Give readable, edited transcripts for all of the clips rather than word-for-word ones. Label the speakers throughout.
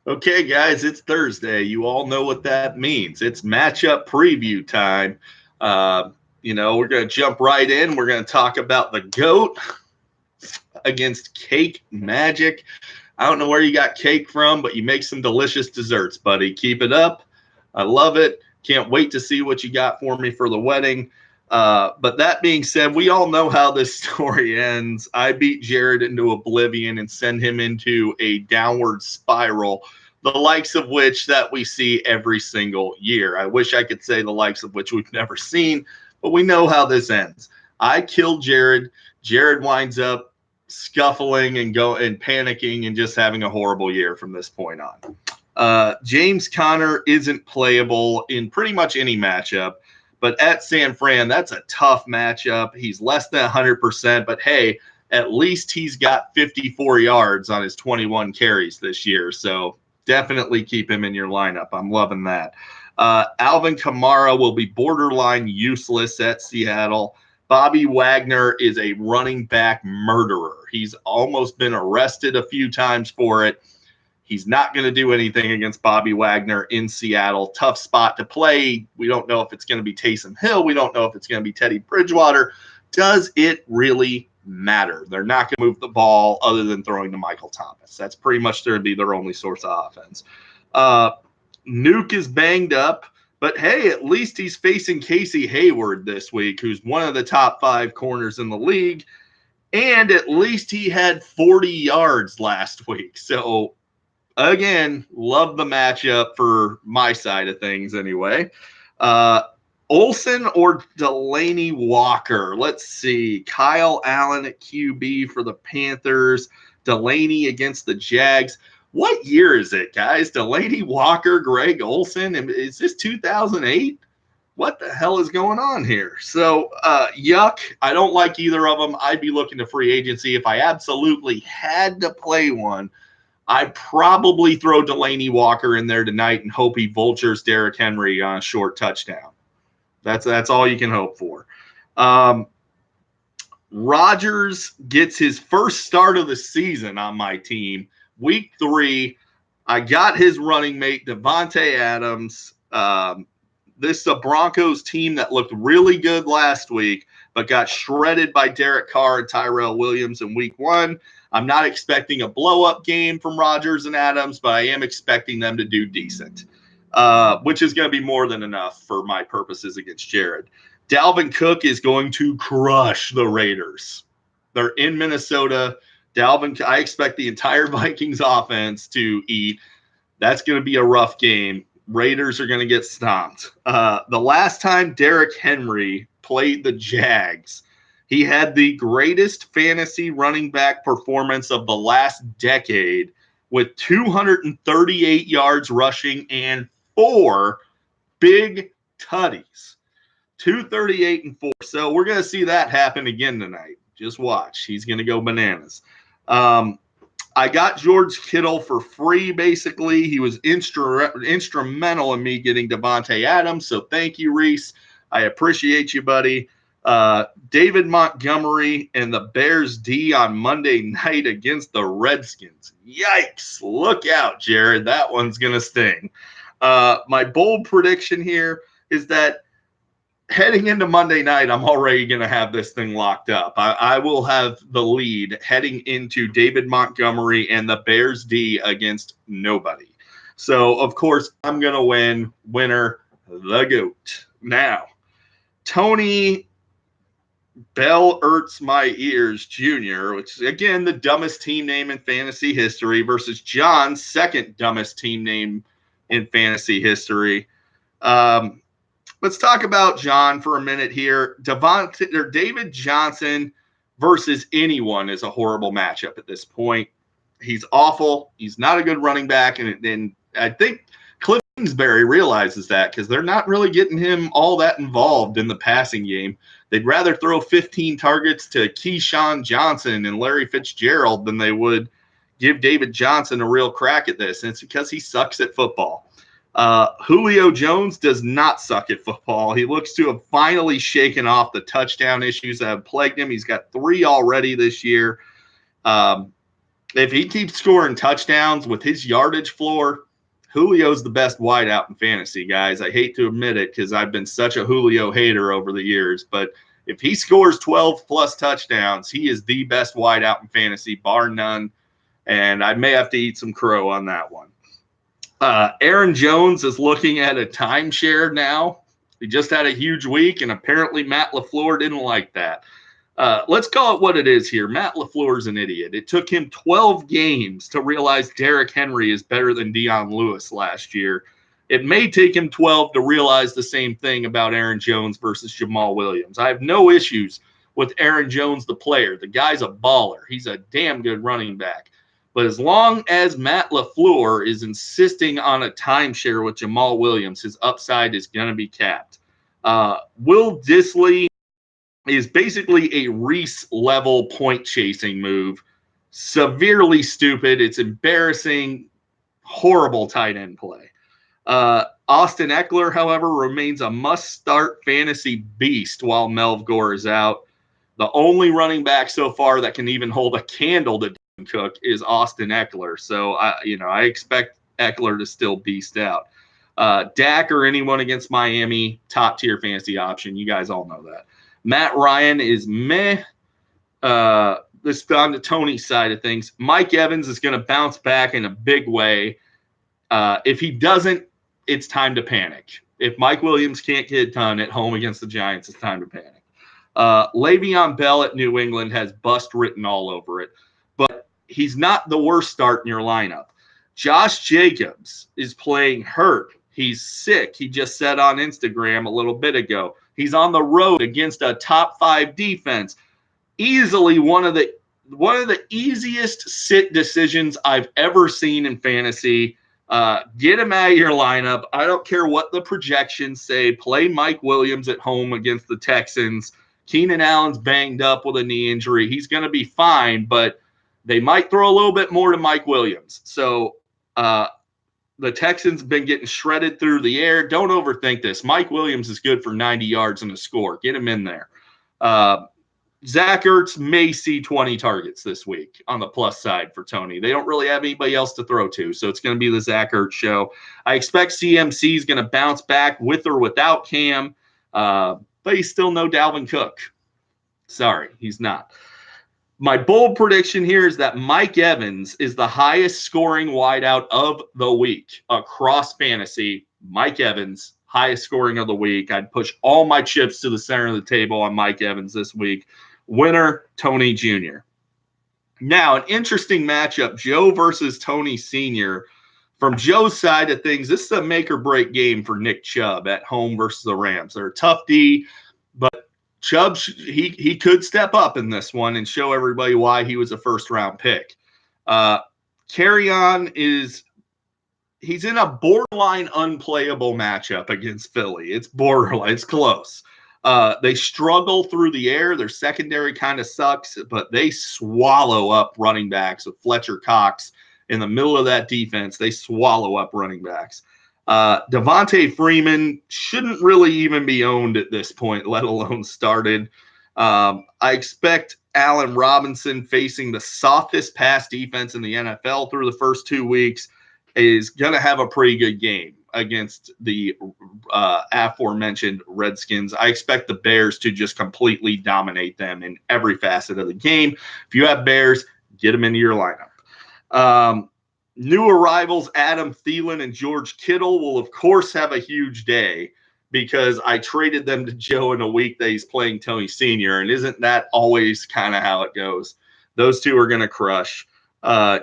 Speaker 1: Okay, guys, it's Thursday. You all know what that means. It's matchup preview time. Uh, we're going to jump right in. We're going to talk about the GOAT against Cake Magic. I don't know where you got cake from, but you make some delicious desserts, buddy. Keep it up. I love it. Can't wait to see what you got for me for the wedding. But that being said, we all know how this story ends. I beat Jared into oblivion and send him into a downward spiral, the likes of which that we see every single year. I wish I could say the likes of which we've never seen, but we know how this ends. I killed Jared. Jared winds up scuffling and panicking and just having a horrible year from this point on. James Conner isn't playable in pretty much any matchup, but at San Fran, that's a tough matchup. He's less than 100%, but hey, at least he's got 54 yards on his 21 carries this year. So definitely keep him in your lineup. I'm loving that. Alvin Kamara will be borderline useless at Seattle. Bobby Wagner is a running back murderer. He's almost been arrested a few times for it. He's not going to do anything against Bobby Wagner in Seattle. Tough spot to play. We don't know if it's going to be Taysom Hill. We don't know if it's going to be Teddy Bridgewater. Does it really matter? They're not going to move the ball other than throwing to Michael Thomas. That's pretty much going to be their only source of offense. Nuke is banged up. But, hey, at least he's facing Casey Hayward this week, who's one of the top 5 corners in the league. And at least he had 40 yards last week. So, again, love the matchup for my side of things anyway. Olsen or Delaney Walker? Let's see. Kyle Allen at QB for the Panthers. Delaney against the Jags. What year is it, guys? Delaney Walker, Greg Olsen? Is this 2008? What the hell is going on here? So, yuck. I don't like either of them. I'd be looking to free agency. If I absolutely had to play one, I'd probably throw Delaney Walker in there tonight and hope he vultures Derrick Henry on a short touchdown. That's all you can hope for. Rodgers gets his first start of the season on my team. Week 3, I got his running mate, Devontae Adams. This is a Broncos team that looked really good last week, but got shredded by Derek Carr and Tyrell Williams in week 1. I'm not expecting a blow-up game from Rodgers and Adams, but I am expecting them to do decent, which is going to be more than enough for my purposes against Jared. Dalvin Cook is going to crush the Raiders. They're in Minnesota. I expect the entire Vikings offense to eat. That's going to be a rough game. Raiders are going to get stomped. The last time Derrick Henry played the Jags, he had the greatest fantasy running back performance of the last decade with 238 yards rushing and 4 big tutties. 238 and 4. So we're going to see that happen again tonight. Just watch. He's going to go bananas. I got George Kittle for free, basically. He was instrumental in me getting Devontae Adams, so thank you, Reese. I appreciate you, buddy. David Montgomery and the Bears D on Monday night against the Redskins. Yikes. Look out, Jared. That one's going to sting. My bold prediction here is that heading into Monday night, I'm already going to have this thing locked up. I will have the lead heading into David Montgomery and the Bears D against nobody. So, of course, I'm going to win. Winner, the GOAT. Now, Tony Bell Ertz My Ears Jr., which is, again, the dumbest team name in fantasy history, versus John's second dumbest team name in fantasy history. Let's talk about John for a minute here. David Johnson versus anyone is a horrible matchup at this point. He's awful. He's not a good running back. And I think Cliff Kingsbury realizes that because they're not really getting him all that involved in the passing game. They'd rather throw 15 targets to Keyshawn Johnson and Larry Fitzgerald than they would give David Johnson a real crack at this. And it's because he sucks at football. Julio Jones does not suck at football. He looks to have finally shaken off the touchdown issues that have plagued him. He's got 3 already this year. if he keeps scoring touchdowns with his yardage floor, Julio's the best wideout in fantasy, guys. I hate to admit it because I've been such a Julio hater over the years, but if he scores 12 plus touchdowns, he is the best wideout in fantasy, bar none. And I may have to eat some crow on that one. Aaron Jones is looking at a timeshare now. He just had a huge week, and apparently Matt LaFleur didn't like that. Let's call it what it is here. Matt LaFleur is an idiot. It took him 12 games to realize Derrick Henry is better than Dion Lewis last year. It may take him 12 to realize the same thing about Aaron Jones versus Jamal Williams. I have no issues with Aaron Jones, the player. The guy's a baller. He's a damn good running back. But as long as Matt LaFleur is insisting on a timeshare with Jamal Williams, his upside is going to be capped. Will Dissly is basically a Reese-level point-chasing move. Severely stupid. It's embarrassing. Horrible tight end play. Austin Eckler, however, remains a must-start fantasy beast while Melv Gore is out. The only running back so far that can even hold a candle to Dalvin Cook is Austin Eckler. So, I expect Eckler to still beast out. Dak or anyone against Miami, top-tier fantasy option. You guys all know that. Matt Ryan is meh. This is on the Tony side of things. Mike Evans is going to bounce back in a big way. If he doesn't, it's time to panic. If Mike Williams can't get it done at home against the Giants, it's time to panic. Le'Veon Bell at New England has bust written all over it, but he's not the worst start in your lineup. Josh Jacobs is playing hurt. He's sick. He just said on Instagram a little bit ago. He's on the road against a top 5 defense. Easily one of the easiest sit decisions I've ever seen in fantasy. Get him out of your lineup. I don't care what the projections say. Play Mike Williams at home against the Texans. Keenan Allen's banged up with a knee injury. He's going to be fine, but they might throw a little bit more to Mike Williams. So the Texans have been getting shredded through the air. Don't overthink this. Mike Williams is good for 90 yards and a score. Get him in there. Zach Ertz may see 20 targets this week on the plus side for Tony. They don't really have anybody else to throw to, so it's going to be the Zach Ertz show. I expect CMC is going to bounce back with or without Cam, but he's still no Dalvin Cook. Sorry, he's not. My bold prediction here is that Mike Evans is the highest scoring wideout of the week across fantasy. Mike Evans, highest scoring of the week. I'd push all my chips to the center of the table on Mike Evans this week. Winner, Tony Jr. Now, an interesting matchup, Joe versus Tony Sr. From Joe's side of things, this is a make-or-break game for Nick Chubb at home versus the Rams. They're a tough D, but Chubb, he could step up in this one and show everybody why he was a first-round pick. Carry-on he's in a borderline unplayable matchup against Philly. It's borderline. It's close. They struggle through the air. Their secondary kind of sucks, but they swallow up running backs with Fletcher Cox in the middle of that defense. They swallow up running backs. Devontae Freeman shouldn't really even be owned at this point, let alone started. I expect Allen Robinson, facing the softest pass defense in the NFL through the first 2 weeks, is going to have a pretty good game against the aforementioned Redskins. I expect the Bears to just completely dominate them in every facet of the game. If you have Bears, get them into your lineup. New arrivals Adam Thielen and George Kittle will, of course, have a huge day because I traded them to Joe in a week that he's playing Tony Sr., and isn't that always kind of how it goes? Those two are going to crush.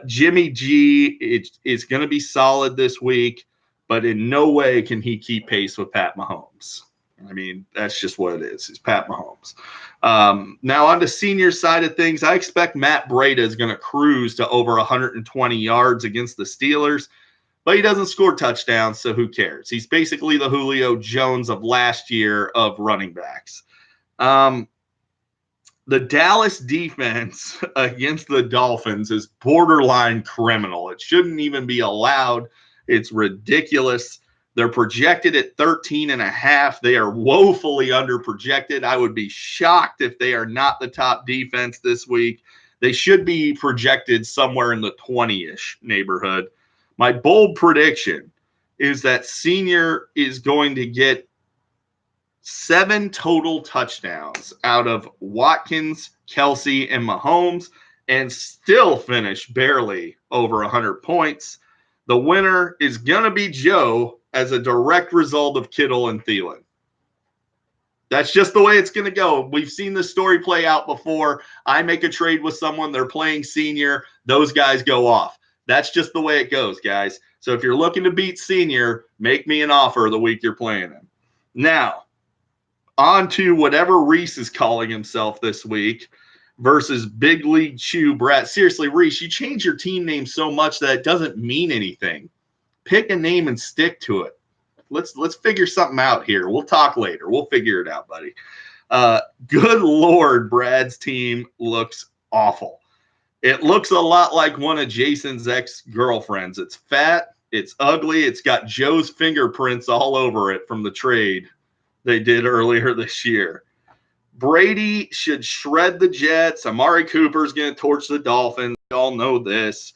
Speaker 1: Jimmy G is going to be solid this week, but in no way can he keep pace with Pat Mahomes. I mean, that's just what it is. It's Pat Mahomes. Now on the senior side of things, I expect Matt Breida is going to cruise to over 120 yards against the Steelers, but he doesn't score touchdowns, so who cares? He's basically the Julio Jones of last year of running backs. The Dallas defense against the Dolphins is borderline criminal. It shouldn't even be allowed. It's ridiculous. They're projected at 13.5. They are woefully underprojected. I would be shocked if they are not the top defense this week. They should be projected somewhere in the 20-ish neighborhood. My bold prediction is that Senior is going to get 7 total touchdowns out of Watkins, Kelsey, and Mahomes, and still finish barely over 100 points. The winner is going to be Joe as a direct result of Kittle and Thielen. That's just the way it's going to go. We've seen this story play out before. I make a trade with someone, they're playing Senior, those guys go off. That's just the way it goes, guys. So if you're looking to beat Senior, make me an offer the week you're playing him. Now, on to whatever Reese is calling himself this week versus Big League Chew Brad. Seriously, Reese, you change your team name so much that it doesn't mean anything. Pick a name and stick to it. Let's figure something out here. We'll talk later. We'll figure it out, buddy. Good Lord, Brad's team looks awful. It looks a lot like one of Jason's ex-girlfriends. It's fat. It's ugly. It's got Joe's fingerprints all over it from the trade they did earlier this year. Brady should shred the Jets. Amari Cooper's going to torch the Dolphins. We all know this.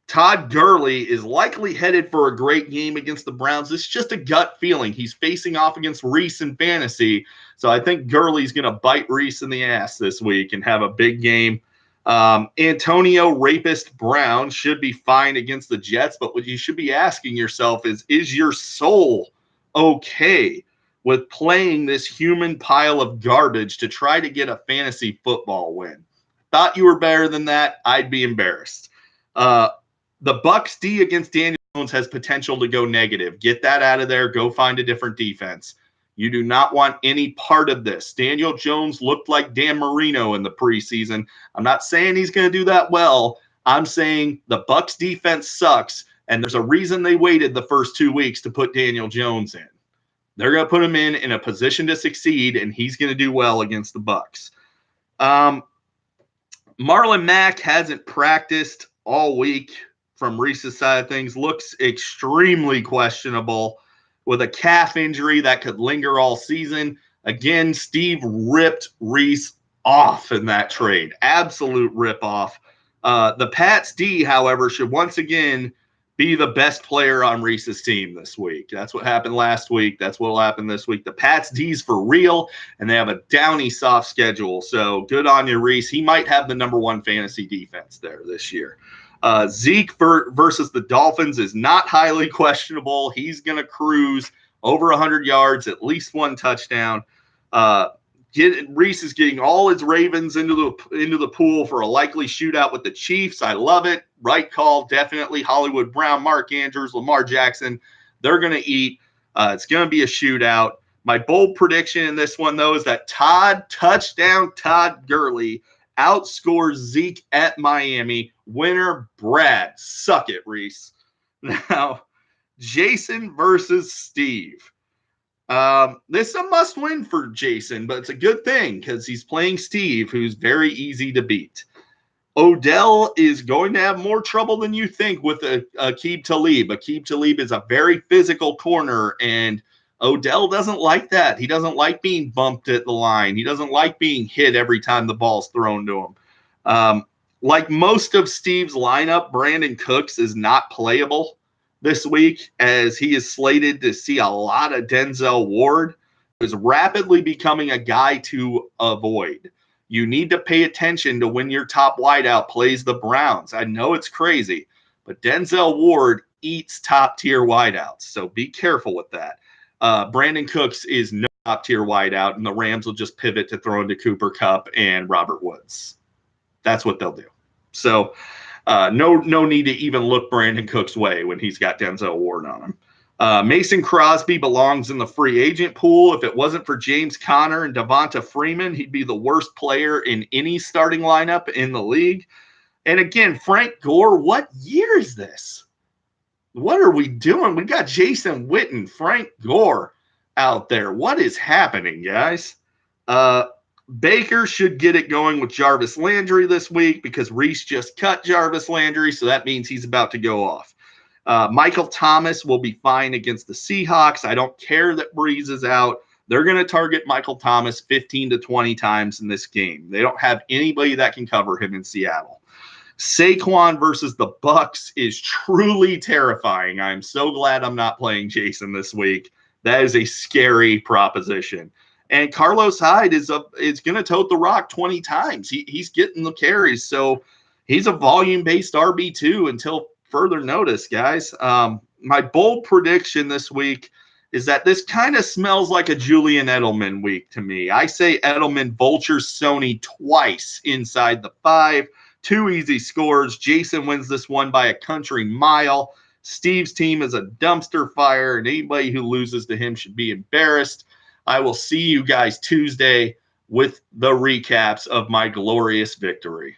Speaker 1: Todd Gurley is likely headed for a great game against the Browns. It's just a gut feeling. He's facing off against Reese in fantasy. So I think Gurley's going to bite Reese in the ass this week and have a big game. Antonio Rapist Brown should be fine against the Jets. But what you should be asking yourself is your soul okay with playing this human pile of garbage to try to get a fantasy football win? Thought you were better than that. I'd be embarrassed. The Bucs D against Daniel Jones has potential to go negative. Get that out of there. Go find a different defense. You do not want any part of this. Daniel Jones looked like Dan Marino in the preseason. I'm not saying he's going to do that well. I'm saying the Bucs defense sucks, and there's a reason they waited the first 2 weeks to put Daniel Jones in. They're going to put him in a position to succeed, and he's going to do well against the Bucs. Marlon Mack hasn't practiced all week from Reese's side of things. Looks extremely questionable with a calf injury that could linger all season. Again, Steve ripped Reese off in that trade. Absolute rip-off. The Pats D, however, should once again be the best player on Reese's team this week. That's what happened last week. That's what will happen this week. The Pats D's for real, and they have a downy soft schedule. So good on you, Reese. He might have the number 1 fantasy defense there this year. Zeke versus the Dolphins is not highly questionable. He's going to cruise over 100 yards, at least 1 touchdown. Reese is getting all his Ravens into the pool for a likely shootout with the Chiefs. I love it. Right call, definitely. Hollywood Brown, Mark Andrews, Lamar Jackson. They're going to eat. It's going to be a shootout. My bold prediction in this one, though, is that Todd Gurley outscores Zeke at Miami. Winner, Brad. Suck it, Reese. Now, Jason versus Steve. This is a must-win for Jason, but it's a good thing because he's playing Steve, who's very easy to beat. Odell is going to have more trouble than you think with Aqib Talib. Aqib Talib is a very physical corner, and Odell doesn't like that. He doesn't like being bumped at the line. He doesn't like being hit every time the ball's thrown to him. Like most of Steve's lineup, Brandon Cooks is not playable this week as he is slated to see a lot of Denzel Ward, who is rapidly becoming a guy to avoid. You need to pay attention to when your top wideout plays the Browns. I know it's crazy, but Denzel Ward eats top-tier wideouts, so be careful with that. Brandon Cooks is no top-tier wideout, and the Rams will just pivot to throwing to Cooper Kupp and Robert Woods. That's what they'll do. So no need to even look Brandon Cooks' way when he's got Denzel Ward on him. Mason Crosby belongs in the free agent pool. If it wasn't for James Conner and Devonta Freeman, he'd be the worst player in any starting lineup in the league. And again, Frank Gore, what year is this? What are we doing? We got Jason Witten, Frank Gore out there. What is happening, guys? Baker should get it going with Jarvis Landry this week because Reese just cut Jarvis Landry, so that means he's about to go off. Michael Thomas will be fine against the Seahawks. I don't care that Breeze is out. They're going to target Michael Thomas 15 to 20 times in this game. They don't have anybody that can cover him in Seattle. Saquon versus the Bucks is truly terrifying. I'm so glad I'm not playing Jason this week. That is a scary proposition. And Carlos Hyde is going to tote the rock 20 times. He's getting the carries. So he's a volume-based RB2 until further notice, guys. My bold prediction this week is that this kind of smells like a Julian Edelman week to me. I say Edelman vultures Sony twice inside the 5. 2 easy scores. Jason wins this one by a country mile. Steve's team is a dumpster fire, and anybody who loses to him should be embarrassed. I will see you guys Tuesday with the recaps of my glorious victory.